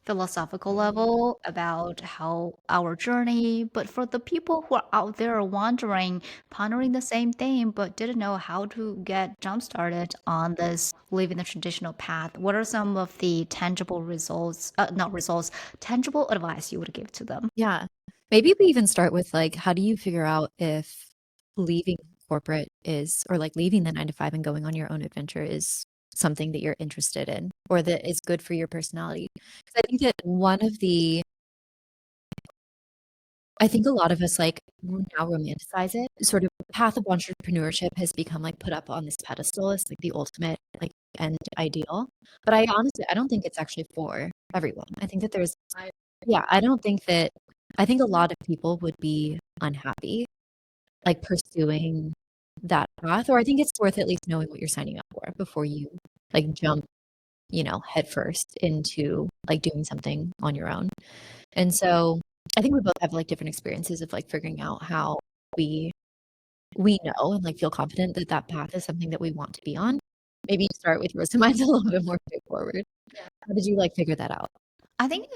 S2: philosophical level about how our journey, but for the people who are out there wondering, pondering the same thing, but didn't know how to get jump started on this living the traditional path, what are some of the tangible results, not results, tangible advice you would give to them?
S1: Yeah. Maybe we even start with like, how do you figure out if leaving corporate is, or like leaving the 9 to 5 and going on your own adventure is something that you're interested in or that is good for your personality? 'Cause I think that I think a lot of us like now romanticize it. Sort of path of entrepreneurship has become like put up on this pedestal as like the ultimate like end ideal. But I honestly, I don't think it's actually for everyone. I think that yeah, I think a lot of people would be unhappy like pursuing that path, or I think it's worth at least knowing what you're signing up for before you like jump, headfirst into like doing something on your own. And so I think we both have like different experiences of like figuring out how we we know and like feel confident that that path is something that we want to be on. Maybe you start with yours, so mine's a little bit more straightforward. How did you like figure that out?
S2: I think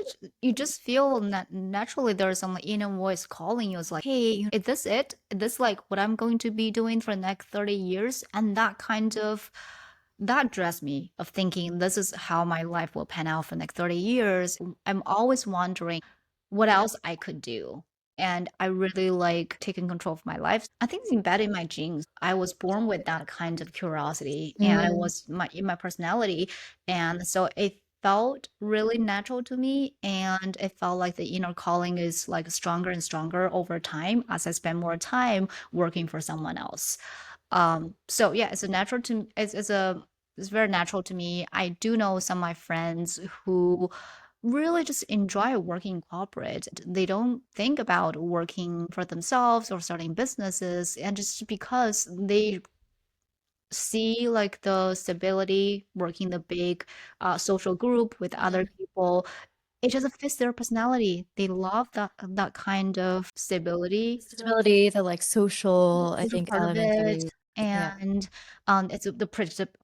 S2: you just feel naturally there's some inner voice calling you. It's like, hey, is this it? Is this like what I'm going to be doing for the next 30 years? And that kind of that drives me of thinking this is how my life will pan out for the next 30 years. I'm always wondering what else I could do. And I really like taking control of my life. I think it's embedded in my genes. I was born with that kind of curiosity and it
S1: Mm,
S2: was in my personality. And so it felt really natural to me. And it felt like the inner calling is like stronger and stronger over time as I spend more time working for someone else. So yeah, it's a natural to it's very natural to me. I do know some of my friends who really just enjoy working in corporate. They don't think about working for themselves or starting businesses, and just because they see like the stability working the big social group with other people, it just fits their personality. They love that kind of stability,
S1: stability, the like social, I
S2: social
S1: think,
S2: part of
S1: elements of
S2: it,
S1: it. Yeah.
S2: and it's the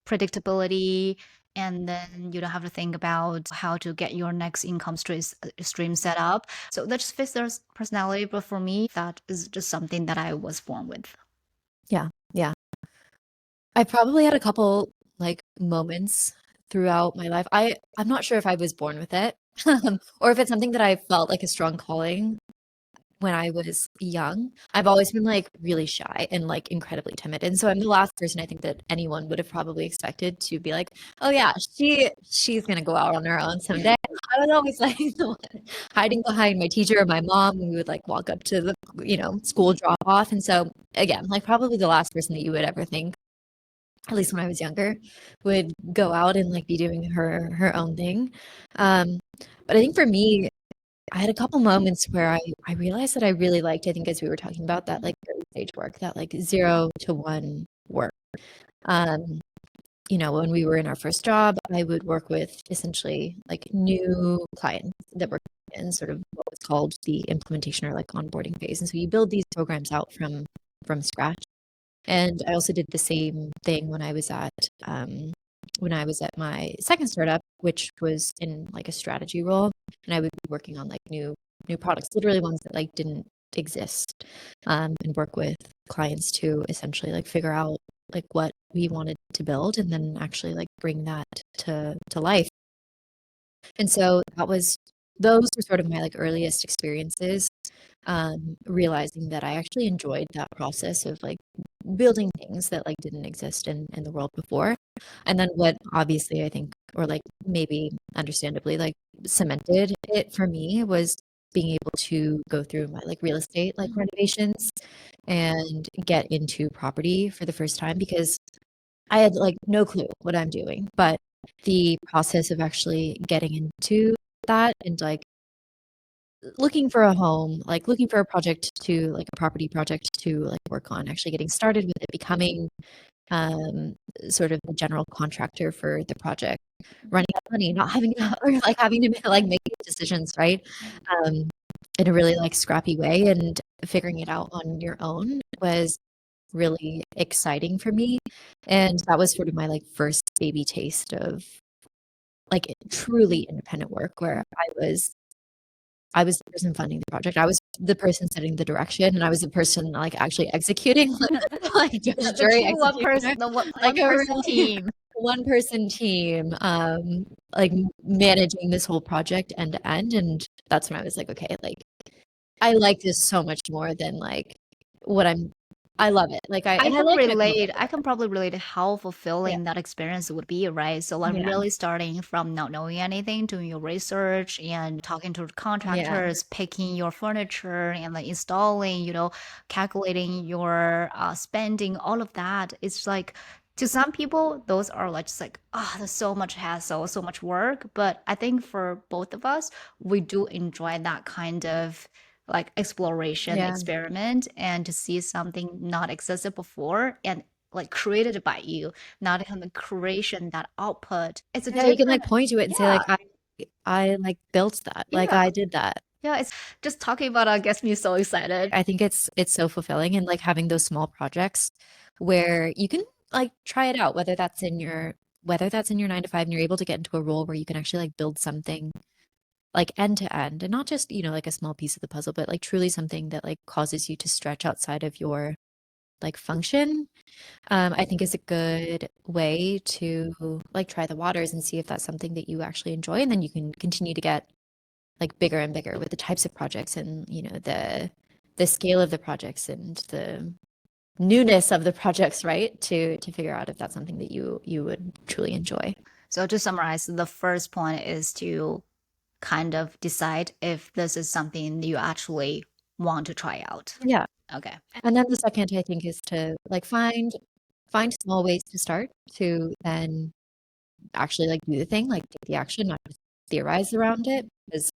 S2: predictability, and then you don't have to think about how to get your next stream set up. So that just fits their personality. But for me, that is just something that I was born with.
S1: Yeah. Yeah. I probably had a couple like moments throughout my life. I'm not sure if I was born with it, or if it's something that I felt like a strong calling when I was young. I've always been like really shy and like incredibly timid. And so I'm the last person I think that anyone would have probably expected to be like, "Oh yeah, she's gonna go out on her own someday." I was always like the one hiding behind my teacher or my mom when we would like walk up to the, school drop off. And so again, like probably the last person that you would ever think, at least when I was younger, would go out and like be doing her own thing. Um, but I think for me, I had a couple moments where I realized that I really liked, I think as we were talking about that like early stage work, that like 0 to 1 work. Um, when we were in our first job, I would work with essentially like new clients that were in sort of what was called the implementation or like onboarding phase. And so you build these programs out from scratch. And I also did the same thing when I was at my second startup, which was in like a strategy role, and I would be working on like new products, literally ones that like didn't exist, and work with clients to essentially like figure out like what we wanted to build and then actually like bring that to life. And so those were sort of my like earliest experiences, realizing that I actually enjoyed that process of like building things that like didn't exist in the world before. And then what obviously I think, or like maybe understandably, like cemented it for me was being able to go through my like real estate like renovations and get into property for the first time because I had like no clue what I'm doing, but the process of actually getting into that and like looking for a home, like looking for a project to like a property project to like work on, actually getting started with it, becoming um sort of the general contractor for the project, running out of money, not having or like having to like make decisions, right? Um in a really like scrappy way and figuring it out on your own was really exciting for me. And that was sort of my like first baby taste of like truly independent work where I was the person funding the project. I was the person setting the direction, and I was the person like actually executing, like just
S2: The
S1: jury
S2: true one
S1: executioner,
S2: person, the
S1: like
S2: one
S1: a
S2: person
S1: really
S2: team.
S1: one person team, like managing this whole project end to end. And that's when I was like, okay, like I like this so much more than like what I love it. Like
S2: I
S1: I
S2: can
S1: like my
S2: relate.
S1: coworkers.
S2: I can probably relate to how
S1: Yeah.
S2: fulfilling that experience would be, right? So, like,
S1: Yeah.
S2: really starting from not knowing anything, doing your research and talking to
S1: Yeah.
S2: contractors, picking your furniture and like installing, calculating your spending, all of that. It's like, to some people, those are like just like, there's so much hassle, so much work. But I think for both of us, we do enjoy that kind of like exploration
S1: Yeah.
S2: experiment and to see something not existed before and like created by you, not kind of creation that output. It's a
S1: Yeah, you can like
S2: different,
S1: point to it and say
S2: yeah,
S1: like I like built that. Like
S2: yeah,
S1: I did that.
S2: yeah. It's just talking about it gets me so excited.
S1: I think it's so fulfilling and like having those small projects where you can like try it out, whether that's in your 9 to 5 and you're able to get into a role where you can actually like build something like end to end and not just, like a small piece of the puzzle, but like truly something that like causes you to stretch outside of your like function. I think is a good way to like try the waters and see if that's something that you actually enjoy. And then you can continue to get like bigger and bigger with the types of projects and, the scale of the projects and the newness of the projects, right? To figure out if that's something that you would truly enjoy.
S2: So to summarize, the first point is to kind of decide if this is something you actually want to try out.
S1: Yeah.
S2: Okay.
S1: And then the second, I think, is to like find small ways to start to then actually like do the thing, like take the action, not just theorize around it, because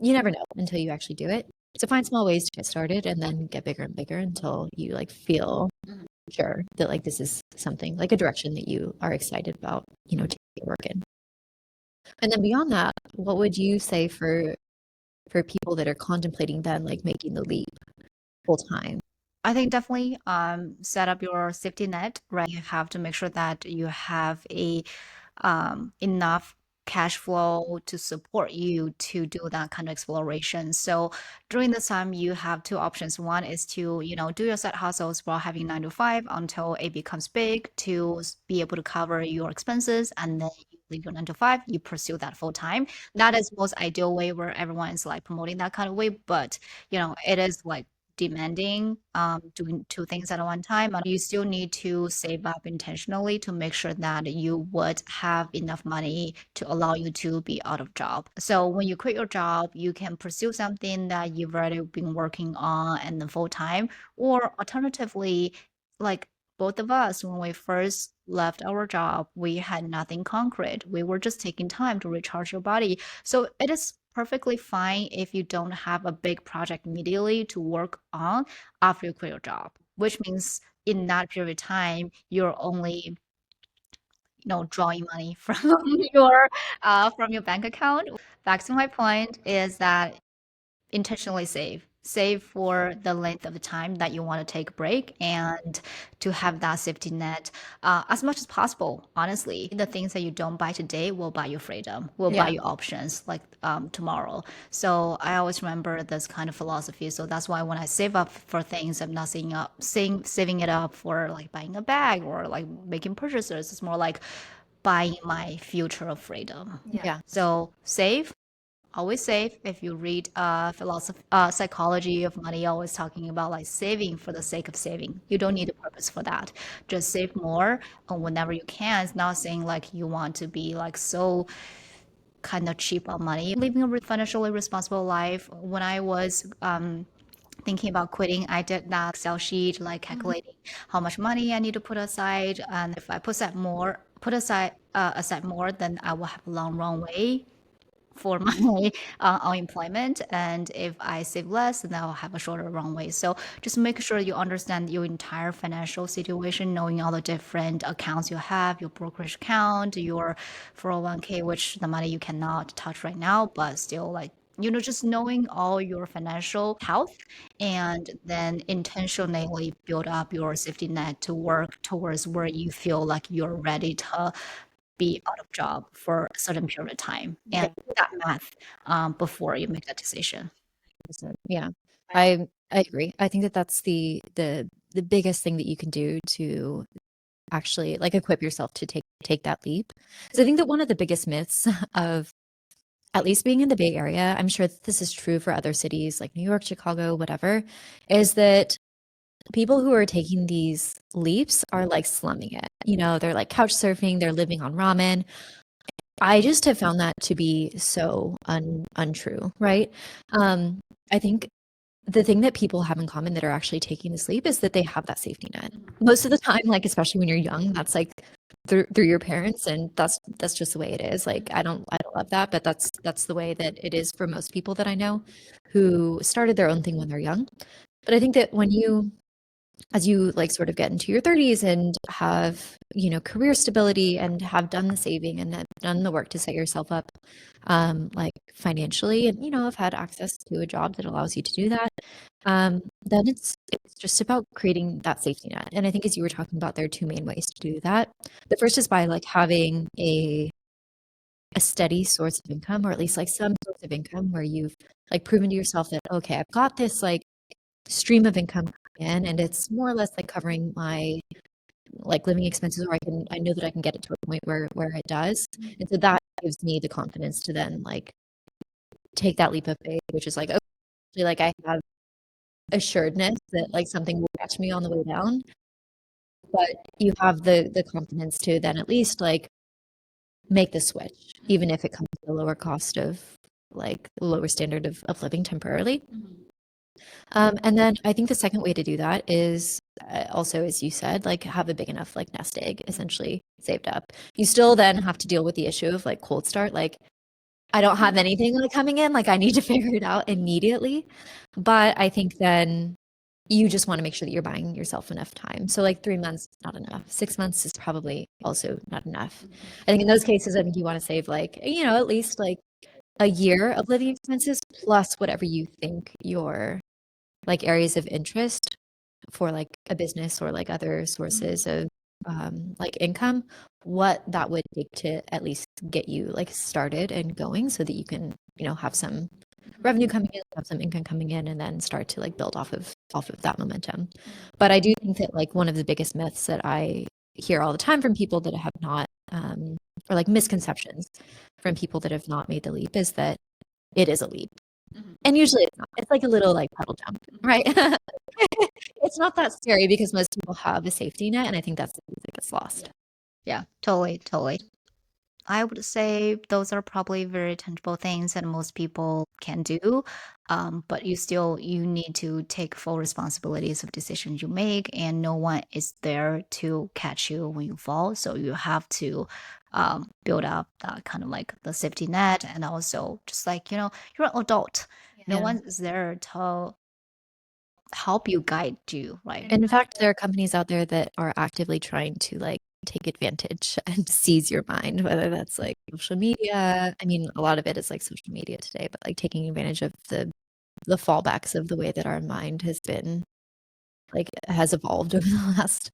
S1: you never know until you actually do it. So find small ways to get started and then get bigger and bigger until you like feel sure that like this is something like a direction that you are excited about, taking your work in. And then beyond that, what would you say for people that are contemplating then like making the leap full time?
S2: I think definitely set up your safety net, right? You have to make sure that you have a enough cash flow to support you to do that kind of exploration. So during this time, you have two options. One is to, do your side hustles while having 9 to 5 until it becomes big to be able to cover your expenses, and then you leave your 9 to 5, you pursue that full time. That is most ideal way where everyone is like promoting that kind of way, but it is like demanding doing two things at one time, and you still need to save up intentionally to make sure that you would have enough money to allow you to be out of job. So when you quit your job, you can pursue something that you've already been working on and then full time, or alternatively, like both of us, when we first left our job, we had nothing concrete. We were just taking time to recharge your body. So it is perfectly fine if you don't have a big project immediately to work on after you quit your job, which means in that period of time, you're only, drawing money from your bank account. Back to my point is that intentionally save for the length of the time that you want to take a break and to have that safety net as much as possible. Honestly, the things that you don't buy today will buy you freedom, will buy
S1: Yeah.
S2: you options like tomorrow. So I always remember this kind of philosophy. So that's why when I save up for things, I'm not saving it up for like buying a bag or like making purchases. It's more like buying my future of freedom.
S1: Yeah.
S2: So save, always save. If you read philosophy, psychology of money, always talking about like saving for the sake of saving. You don't need a purpose for that. Just save more whenever you can. It's not saying like you want to be like so kind of cheap on money. Living a financially responsible life. When I was thinking about quitting, I did that Excel sheet, like calculating how much money I need to put aside, and if I put aside more, then I will have a long runway for my unemployment. And if I save less, then I'll have a shorter runway. So just make sure you understand your entire financial situation, knowing all the different accounts you have, your brokerage account, your 401k, which the money you cannot touch right now, but still like just knowing all your financial health, and then intentionally build up your safety net to work towards where you feel like you're ready to be out of job for a certain period of time, and do that math before you make that decision.
S1: 100%. Yeah. I agree. I think that that's the biggest thing that you can do to actually like equip yourself to take that leap. Because I think that one of the biggest myths of at least being in the Bay Area, I'm sure that this is true for other cities like New York, Chicago, whatever, is that people who are taking these leaps are like slumming it. You know, they're like couch surfing, they're living on ramen. I just have found that to be so untrue, right? I think the thing that people have in common that are actually taking this leap is that they have that safety net. Most of the time, like especially when you're young, that's like through your parents, and that's just the way it is. Like I don't love that, but that's the way that it is for most people that I know who started their own thing when they're young. But I think that when you as you like sort of get into your 30s and have, you know, career stability and have done the saving and have done the work to set yourself up like financially and, you know, have had access to a job that allows you to do that, then it's just about creating that safety net. And I think as you were talking about, there are two main ways to do that. The first is by like having a steady source of income, or at least like some source of income where you've like proven to yourself that, okay, I've got this like stream of income coming in, and it's more or less like covering my like living expenses, or I know that I can get it to a point where it does. And so that gives me the confidence to then like take that leap of faith, which is like, okay, like I have assuredness that like something will catch me on the way down, but you have the confidence to then at least like make the switch, even if it comes at a lower cost of like lower standard of living temporarily. And then I think the second way to do that is also, as you said, like have a big enough like nest egg essentially saved up. You still then have to deal with the issue of like cold start. Like I don't have anything like coming in, like I need to figure it out immediately. But I think then you just want to make sure that you're buying yourself enough time. So like 3 months is not enough. 6 months is probably also not enough. I think in those cases, I think you want to save like, you know, at least like a year of living expenses plus whatever you think your like areas of interest for like a business or like other sources of like income, what that would take to at least get you like started and going so that you can, you know, have some revenue coming in, have some income coming in, and then start to like build off of that momentum. But I do think that like one of the biggest myths that I hear all the time from people that have not or like misconceptions from people that have not made the leap is that it is a leap. And usually it's not. It's like a little like puddle jump, right? It's not that scary because most people have a safety net, and I think that's the piece that gets lost.
S2: Yeah, totally, totally. I would say those are probably very tangible things that most people can do. But you need to take full responsibilities of decisions you make, and no one is there to catch you when you fall. So you have to build up that kind of like the safety net, and also just like, you're an adult. No
S1: Yeah.
S2: one is there to help you, guide you, right?
S1: In fact, there are companies out there that are actively trying to like take advantage and seize your mind, whether that's like social media. I mean, a lot of it is like social media today, but like taking advantage of the fallbacks of the way that our mind has been like has evolved over the last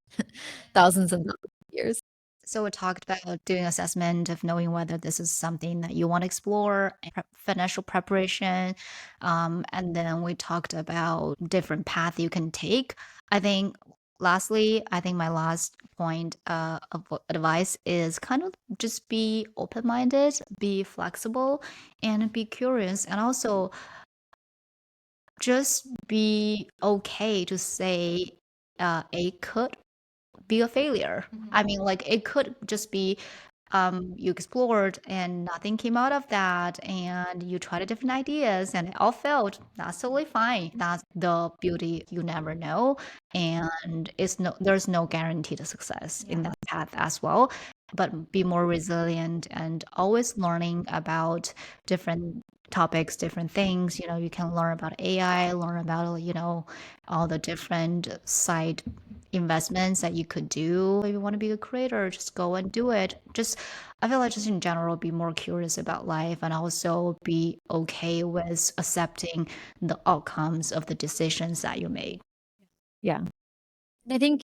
S1: thousands and thousands of years.
S2: So we talked about doing assessment of knowing whether this is something that you want to explore, and financial preparation, and then we talked about different path you can take. I think lastly, I think my last point of advice is kind of just be open minded, be flexible, and be curious, and also just be okay to say it could be a failure. I mean, like it could just be you explored and nothing came out of that, and you tried different ideas and it all failed. That's totally fine. That's the beauty. You never know, and there's no guaranteed success in that path as well. but be more resilient and always learning about different topics, different things. You can learn about AI, learn about, all the different side investments that you could do. If you want to be a creator, just go and do it. Just, I feel like just in general, be more curious about life and also be okay with accepting the outcomes of the decisions that you made.
S1: Yeah. And I think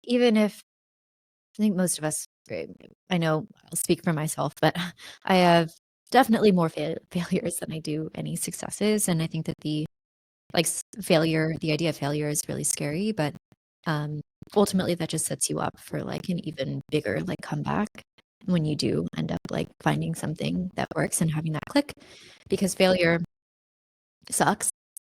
S1: most of us, I know I'll speak for myself, but I have definitely more failures than I do any successes. And I think that the idea of failure is really scary, but ultimately that just sets you up for like an even bigger like comeback when you do end up like finding something that works and having that click, because failure sucks,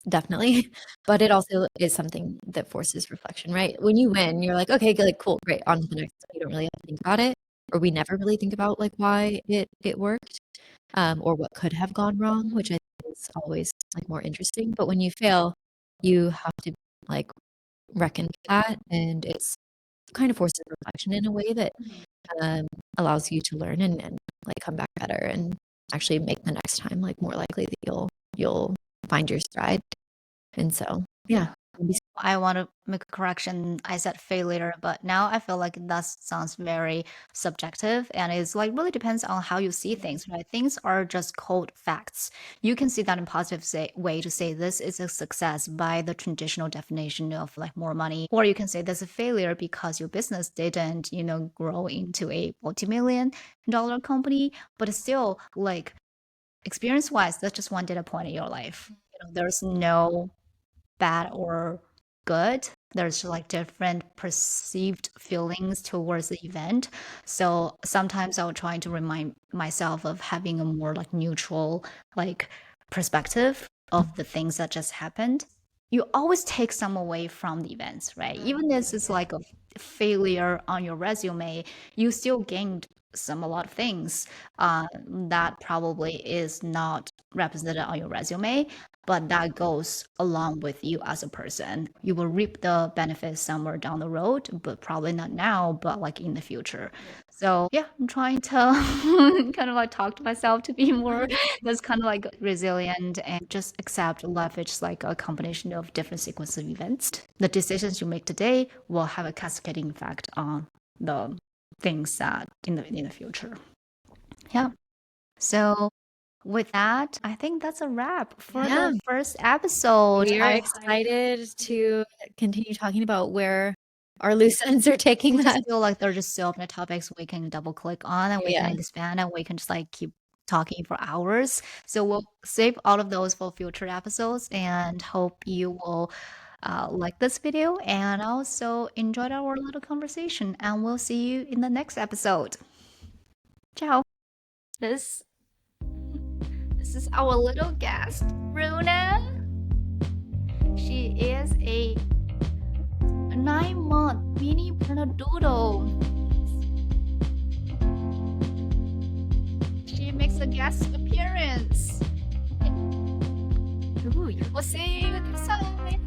S1: definitely, but it also is something that forces reflection, right? When you win, you're like, okay, like cool, great, on to the next. You don't really have to think about it, or we never really think about like why it worked, or what could have gone wrong, which I think is always like more interesting. But when you fail, you have to like reckon with that, and it's kind of forces reflection in a way that allows you to learn and like come back better and actually make the next time like more likely that you'll find your stride. And so, yeah.
S2: I want to make a correction. I said failure, but now I feel like that sounds very subjective and it's like really depends on how you see things, right? Things are just cold facts. You can see that in positive way to say this is a success by the traditional definition of like more money, or you can say this is a failure because your business didn't, grow into a multi-million-dollar company, but it's still like experience wise, that's just one data point in your life. There's no bad or good. There's like different perceived feelings towards the event. So sometimes I'll try to remind myself of having a more like neutral like perspective of the things that just happened. You always take some away from the events, right? Even if it's like a failure on your resume, you still gained a lot of things that probably is not represented on your resume, but that goes along with you as a person. You will reap the benefits somewhere down the road, but probably not now, but like in the future. So yeah, I'm trying to kind of like talk to myself to be more that's kind of like resilient and just accept life is like a combination of different sequence of events. The decisions you make today will have a cascading effect on the things that in the future. Yeah. So with that, I think that's a wrap for
S1: Yeah.
S2: the first episode.
S1: We are excited to continue talking about where our loose ends are taking
S2: I just
S1: us.
S2: feel like there are just so many topics we can double click on and we
S1: Yeah.
S2: can expand and we can just like keep talking for hours. So we'll save all of those for future episodes and hope you will like this video and also enjoyed our little conversation. And we'll see you in the next episode. Ciao. This is our little guest, Runa. She is a 9-month mini Bernedoodle. She makes a guest appearance. Ooh, we'll see you next time.